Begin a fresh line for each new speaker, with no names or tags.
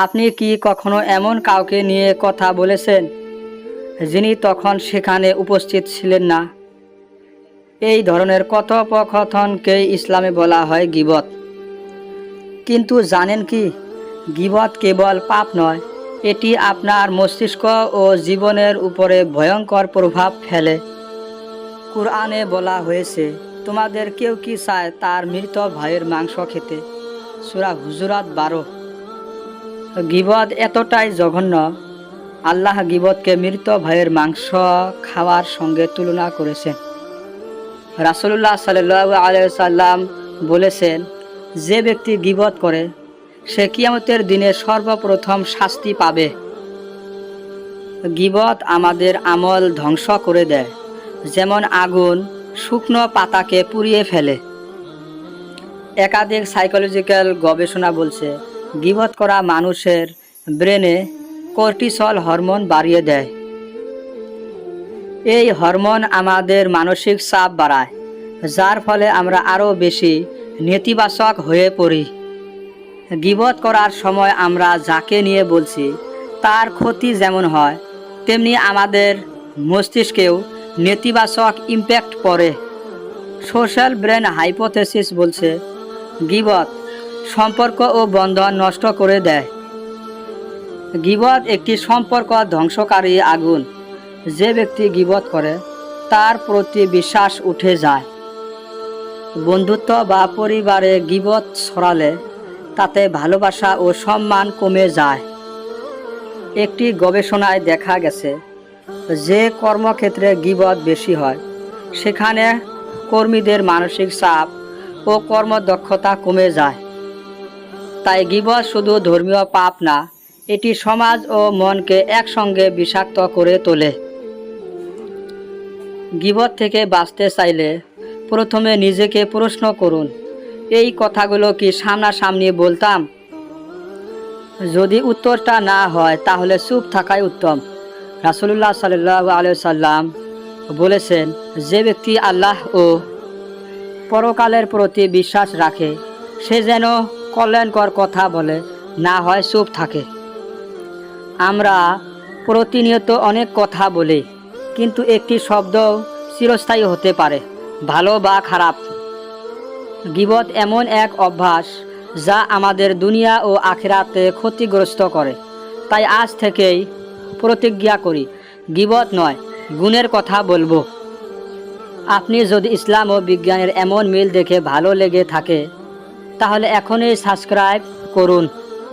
আপনি কি কখনো এমন কাউকে নিয়ে কথা বলেছেন যিনি তখন সেখানে উপস্থিত ছিলেন না? এই ধরনের কথোপকথনকেই ইসলামে বলা হয় গীবত। কিন্তু জানেন কি, গীবত কেবল পাপ নয়, এটি আপনার মস্তিষ্ক ও জীবনের উপরে ভয়ঙ্কর প্রভাব ফেলে। কুরআনে বলা হয়েছে, তোমাদের কেউ কি চায় তার মৃত ভাইয়ের মাংস খেতে? সূরা হুজুরাত 12। গীবত এতটাই জঘন্য, আল্লাহ গীবতকে মৃত ভাইয়ের মাংস খাওয়ার সঙ্গে তুলনা করেছেন। রাসূলুল্লাহ সাল্লাল্লাহু আলাইহি সাল্লাম বলেছেন, যে ব্যক্তি গীবত করে সে কিয়ামতের দিনে সর্বপ্রথম শাস্তি পাবে। গীবত আমাদের আমল ধ্বংস করে দেয়, যেমন আগুন শুকনো পাতাকে পুড়িয়ে ফেলে। একাধিক সাইকোলজিক্যাল গবেষণা বলছে, গীবত করা মানুষের ব্রেনে কর্টিসল হরমোন বাড়িয়ে দেয়। এই হরমোন আমাদের মানসিক চাপ বাড়ায়, যার ফলে আমরা আরও বেশি নেতিবাচক হয়ে পড়ি। গীবত করার সময় আমরা যাকে নিয়ে বলছি তার ক্ষতি যেমন হয়, তেমনি আমাদের মস্তিষ্কেও নেতিবাচক ইম্প্যাক্ট পড়ে। সোশ্যাল ব্রেন হাইপোথেসিস বলছে, গীবত সম্পর্ক ও বন্ধন নষ্ট করে দেয়। গীবত একটি সম্পর্ক ধ্বংসকারী আগুন। যে ব্যক্তি গীবত করে তার প্রতি বিশ্বাস উঠে যায়। বন্ধুত্ব বা পরিবারে গীবত ছড়ালে তাতে ভালোবাসা ও সম্মান কমে যায়। একটি গবেষণায় দেখা গেছে, যে কর্মক্ষেত্রে গীবত বেশি হয় সেখানে কর্মীদের মানসিক চাপ ও কর্মদক্ষতা কমে যায়। তাই গীবত শুধু ধর্মীয় পাপ না, এটি সমাজ ও মনকে একসঙ্গে বিষাক্ত করে তোলে। গীবত থেকে বাঁচতে চাইলে প্রথমে নিজেকে প্রশ্ন করুন, এই কথাগুলো কি সামনাসামনি বলতাম? যদি উত্তরটা না হয় তাহলে চুপ থাকাই উত্তম। রাসূলুল্লাহ সাল্লাল্লাহু আলাইহি সাল্লাম বলেছেন, যে ব্যক্তি আল্লাহ ও পরকালের প্রতি বিশ্বাস রাখে সে যেন কল্যাণকর কথা বলে, না হয় চুপ থাকে। আমরা প্রতিনিয়ত অনেক কথা বলি, কিন্তু একটি শব্দ চিরস্থায়ী হতে পারে, ভালো বা খারাপ। গীবত এমন এক অভ্যাস যা আমাদের দুনিয়া ও আখিরাতে ক্ষতিগ্রস্ত করে। তাই আজ থেকেই প্রতিজ্ঞা করি, গীবত নয়, গুণের কথা বলবো। আপনি যদি ইসলাম ও বিজ্ঞানের এমন মিল দেখে ভালো লেগে থাকে তাহলে এখনই সাবস্ক্রাইব করুন।